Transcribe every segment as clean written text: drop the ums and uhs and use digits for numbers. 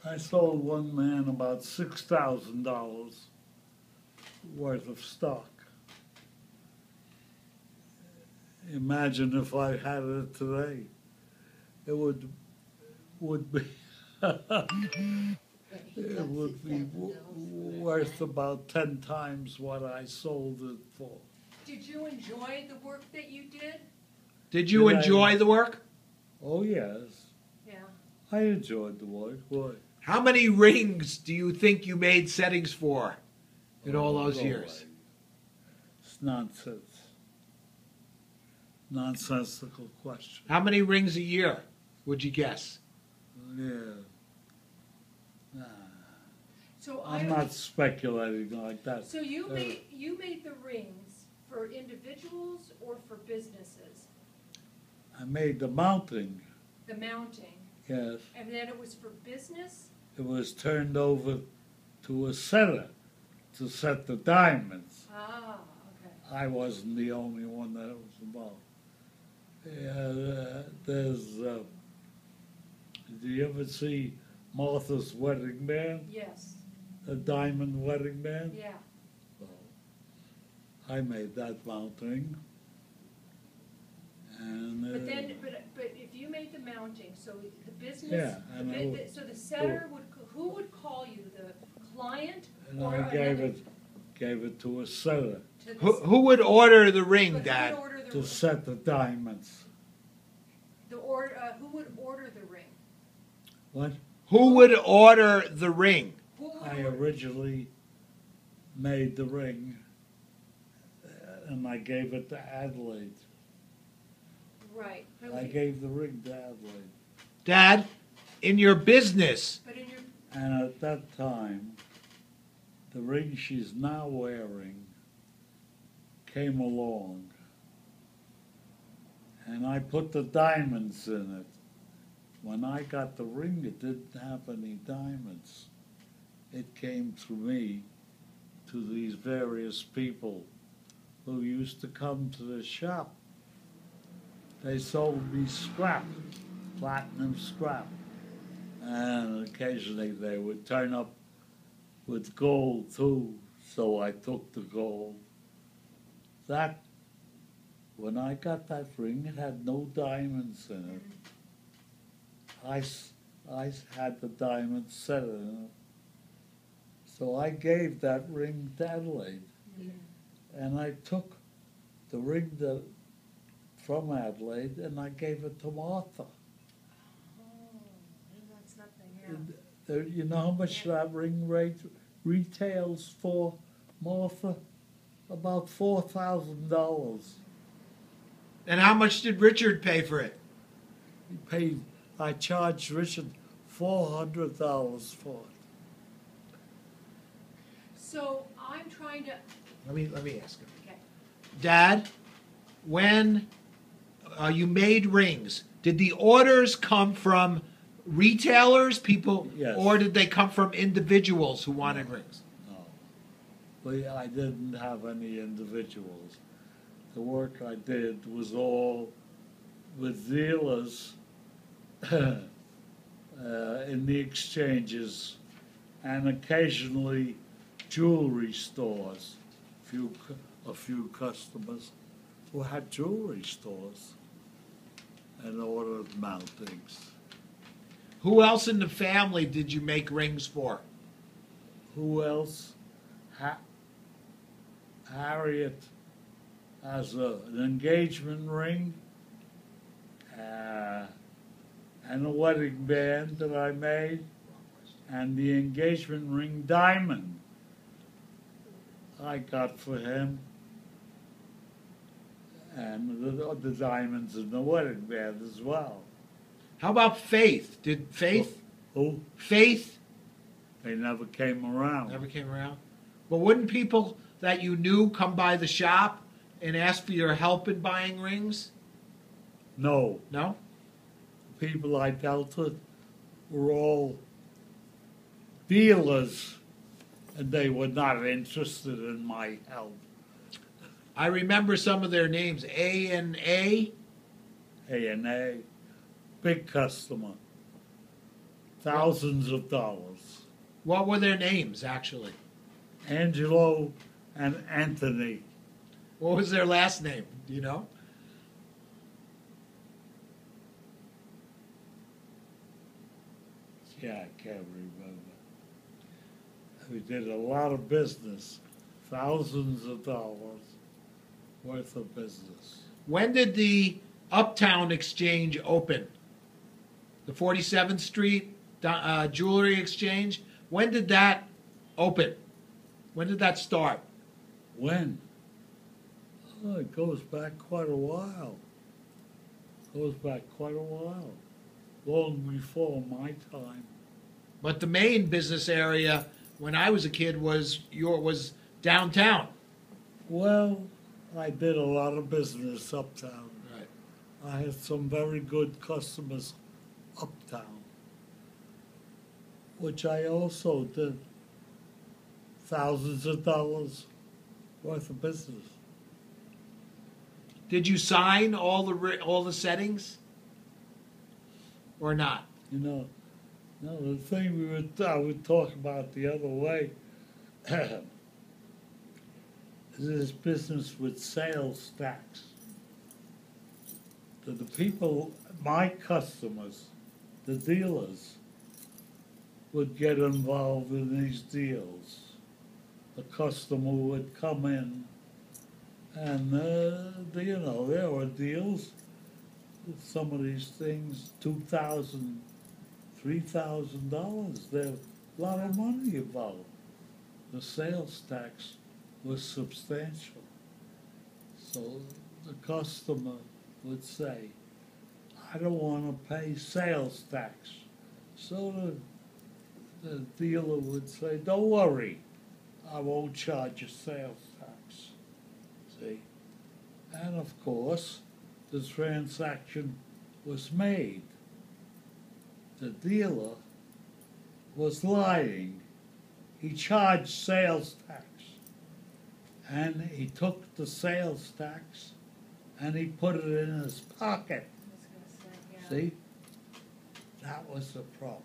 I sold one man about $6,000 worth of stock. Imagine if I had it today. It would be it would be worth about 10 times what I sold it for. Did you enjoy the work that you did? Did you Did I- enjoy the work? Oh yes, Yeah. I enjoyed the work. Boy, How many rings do you think you made settings for in all those no years? way. It's nonsense. Nonsensical question. How many rings a year would you guess? Yeah. Nah, So I'm not speculating like that. So you made the rings for individuals or for businesses? I made the mounting, The mounting, yes. and then it was for business? It was turned over to a setter to set the diamonds. Ah, okay. I wasn't the only one that was involved. Do you ever see Martha's Wedding Band? Yes. The diamond wedding band? Yeah. Well, I made that mounting. And But if you made the mounting, so the business, Yeah, and so the setter who would call you, the client and or I gave it to a setter to the, Who would order the ring, but who Dad? would order the to set the diamonds. who would order the ring? What? Who would order the ring? Who would I order? originally made the ring, and I gave it to Adelaide. Right. But, I gave the ring to Adelaide. Dad, in your business, but in your And at that time, the ring she's now wearing came along. And I put the diamonds in it. When I got the ring, it didn't have any diamonds. It came through me to these various people who used to come to the shop. They sold me scrap, platinum scrap. And occasionally they would turn up with gold too, so I took the gold. When I got that ring, it had no diamonds in it. I had the diamonds set in it. So I gave that ring to Adelaide. And I took the ring from Adelaide and I gave it to Martha. that's nothing. Yeah. You know how much that ring retails for, Martha? About $4,000. and how much did Richard pay for it? I charged Richard $400 for it. So I'm trying to. Let me ask him. Okay. Dad, when you made rings, did the orders come from retailers, people, Yes. or did they come from individuals who wanted rings? No. I didn't have any individuals. The work I did was all with dealers in the exchanges and occasionally jewelry stores. A few customers who had jewelry stores and ordered mountings. Who else in the family did you make rings for? Who else? Harriet has an engagement ring and a wedding band that I made, and the engagement ring diamond I got for him, and the diamonds in the wedding band as well. How about Faith? Did Faith? Who? Faith They never came around. never came around. But wouldn't people that you knew come by the shop and ask for your help in buying rings? No. No? People I dealt with were all dealers, and they were not interested in my help. I remember some of their names. A&A. A&A, big customer. thousands of dollars. What were their names, actually? Angelo and Anthony. What was their last name? Do you know? Yeah, I can't remember. We did a lot of business, thousands of dollars worth of business. When did the Uptown Exchange open? The 47th Street Jewelry Exchange? When did that open? When did that start? When? Oh, it goes back quite a while. Goes back quite a while. Long before my time. But the main business area when I was a kid was downtown. Well, I did a lot of business uptown. Right. I had some very good customers uptown, which I also did thousands of dollars worth of business. Did you sign all the settings, or not? You know, no, the thing I would talk about the other way is this business with sales tax. That the people, my customers, the dealers, would get involved in these deals. The customer would come in, and you know, there were deals. Some of these things, $2,000, $3,000. There a lot of money involved. The sales tax was substantial. So the customer would say, I don't want to pay sales tax. So the dealer would say, don't worry, I won't charge you sales tax. See? And of course, the transaction was made. The dealer was lying. He charged sales tax. And he took the sales tax and he put it in his pocket. See? That was the problem.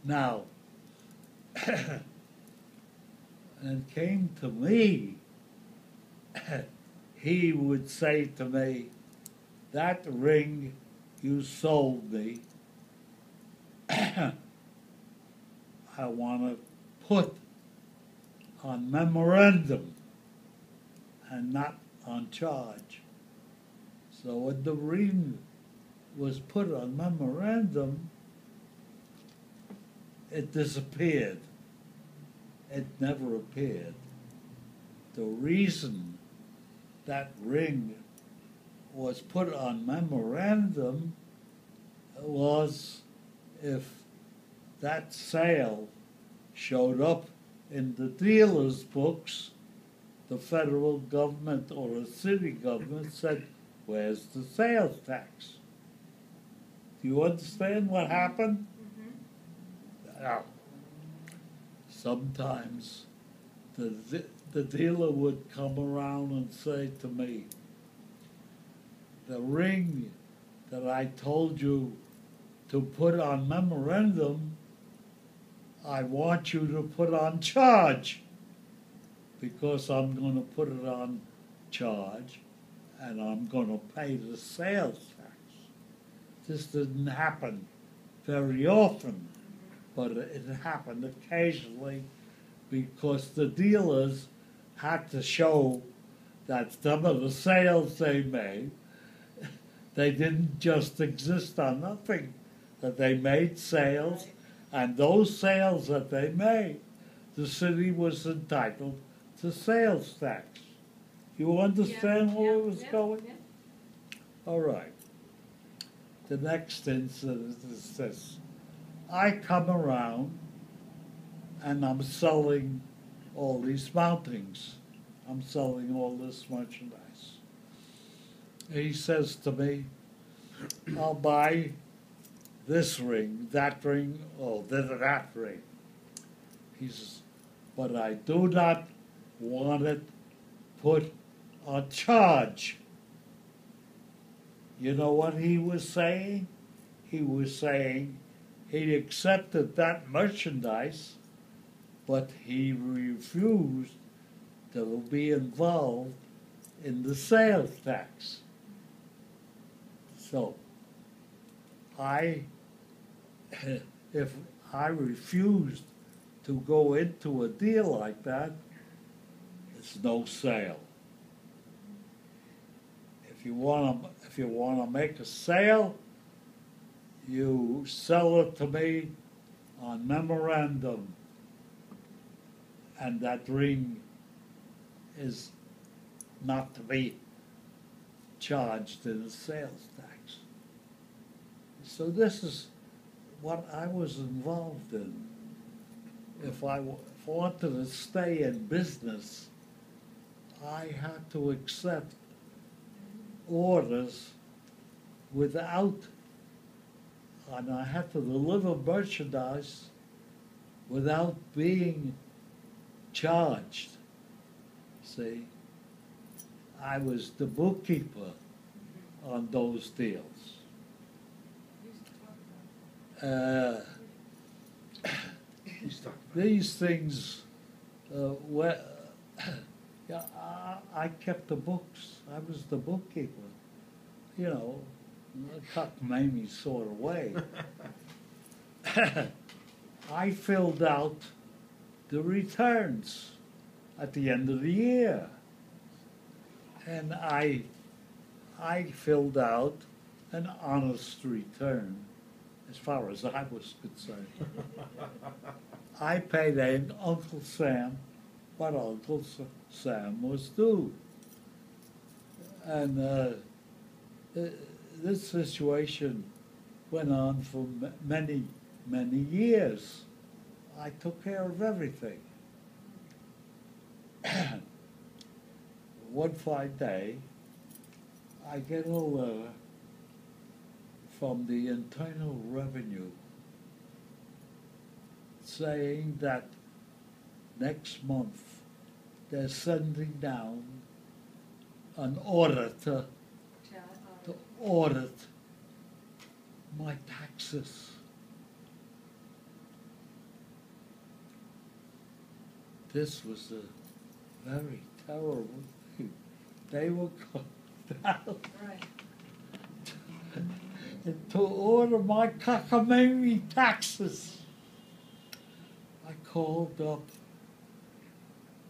Now, and it came to me, he would say to me, that ring you sold me, I want to put on memorandum and not on charge. So when the ring was put on memorandum, it disappeared. It never appeared. The reason that ring was put on memorandum was if that sale showed up in the dealer's books, the federal government or the city government said, where's the sales tax? Do you understand what happened? Now, sometimes the dealer would come around and say to me, the ring that I told you to put on memorandum, I want you to put on charge, because I'm going to put it on charge and I'm going to pay the sales tax. This didn't happen very often, but it happened occasionally because the dealers had to show that some of the sales they made, they didn't just exist on nothing, that they made sales, and those sales that they made, the city was entitled to sales tax. You understand where it was going? Yeah. All right. The next incident is this. I come around and I'm selling all these mountings. I'm selling all this merchandise. He says to me, I'll buy this ring, that ring, or that ring. He says, but I do not want it put on charge. You know what he was saying? He was saying, he accepted that merchandise, but he refused to be involved in the sales tax. So, if I refused to go into a deal like that, it's no sale. If you want to make a sale, you sell it to me on memorandum, and that ring is not to be charged in the sales tax. So this is what I was involved in. If I wanted to stay in business, I had to accept orders without, and I had to deliver merchandise without being charged. See, I was the bookkeeper on those deals. These things, yeah, I kept the books. I was the bookkeeper. You know, cockamamie sort of way. I filled out the returns at the end of the year. And I filled out an honest return as far as I was concerned. I paid Uncle Sam what Uncle Sam was due. And this situation went on for many, many years. I took care of everything. One fine day, I get a letter from the Internal Revenue saying that next month they're sending down an auditor to audit my taxes. This was a very terrible thing. They were going down to order my cockamamie taxes. I called up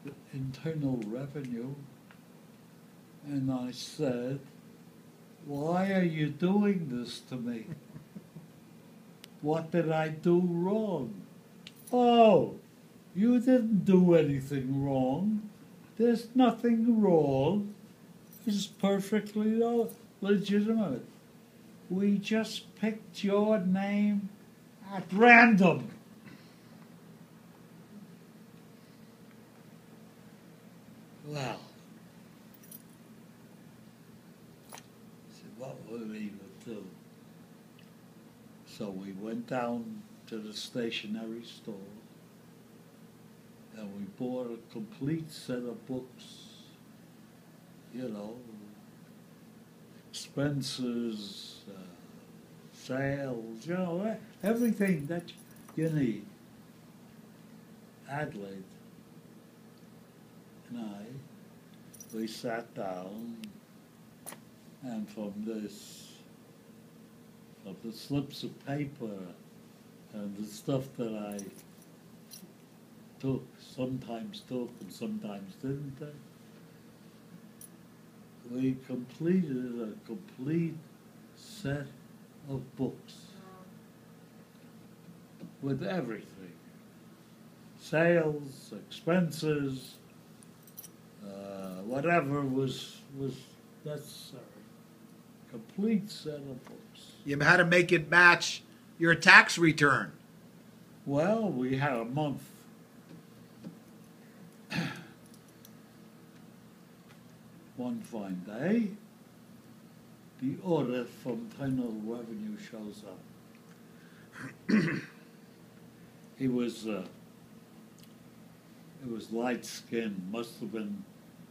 the Internal Revenue and I said, "Why are you doing this to me? What did I do wrong?" "Oh, you didn't do anything wrong. There's nothing wrong. It's perfectly legitimate. We just picked your name at random." Well, so what were we to do? So we went down to the stationery store and we bought a complete set of books, you know, expenses, sales, you know, everything that you need. Adelaide and we sat down, and from the slips of paper and the stuff that I sometimes took and sometimes didn't take, we completed a complete set of books with everything. Sales, expenses, whatever was necessary. Complete set of books. You had to make it match your tax return. Well, we had a month. One fine day, the audit from Internal Revenue shows up. It was light skinned, must have been,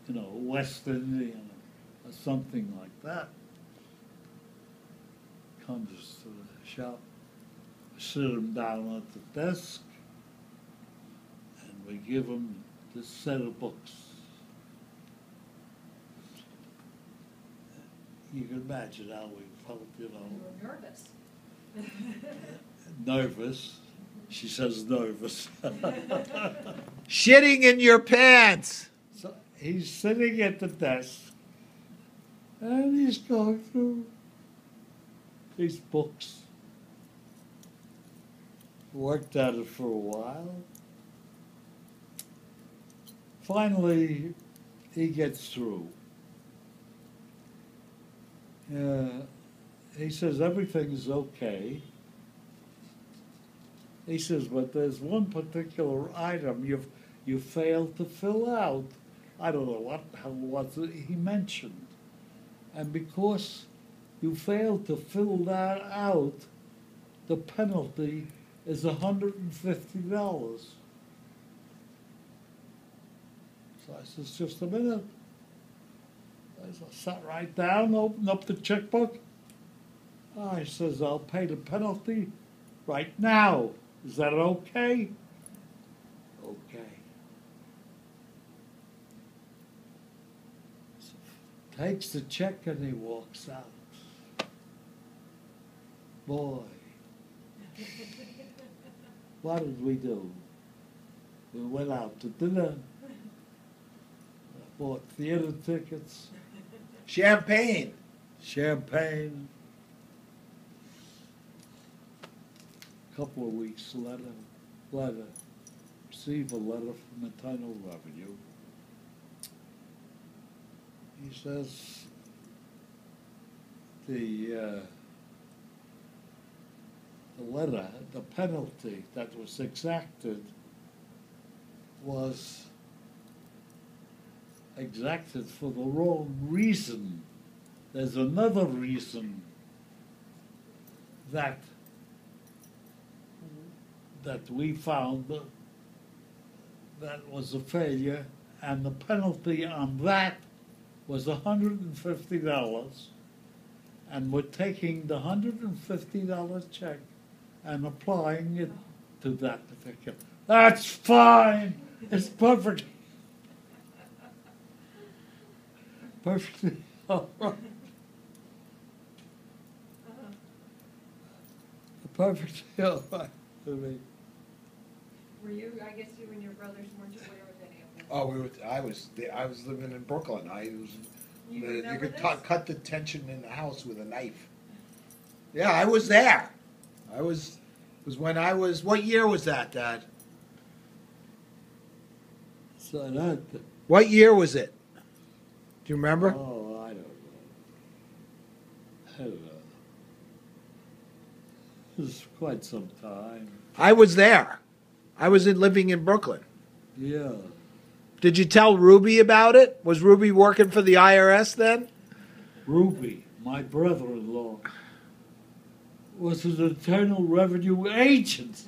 you know, West Indian or something like that. Comes to the shop. sit him down at the desk, and we give him this set of books. You can imagine how we felt, you You know, were nervous. nervous. She says nervous. Shitting in your pants. So he's sitting at the desk, and he's going through these books. Worked at it for a while. Finally, he gets through. He says everything's okay. He says, but there's one particular item you failed to fill out. I don't know what the hell was it he mentioned. And because you failed to fill that out, the penalty is $150. So I says, just a minute. I sat right down, opened up the checkbook. I says, I'll pay the penalty right now. Is that okay? Okay. So, takes the check and he walks out. Boy, what did we do? We went out to dinner, bought theater tickets, Champagne. champagne. A couple of weeks later, received a letter from Internal Revenue. He says the letter, the penalty that was exacted was exacted for the wrong reason. There's another reason that we found that was a failure, and the penalty on that was $150, and we're taking the $150 check and applying it to that particular. That's fine. It's perfect. Perfectly all right. Perfectly all right to me. Were you, I guess you and your brothers weren't aware of any of this? Oh, I was living in Brooklyn. You You remember could this? cut the tension in the house with a knife. Yeah, I was there. It was when I was. What year was that, Dad? So that, What year was it? Do you remember? oh, I don't know. I don't know. It was quite some time. I was there. I was living in Brooklyn. Yeah. Did you tell Ruby about it? Was Ruby working for the IRS then? Ruby, my brother-in-law, was an Internal Revenue agent.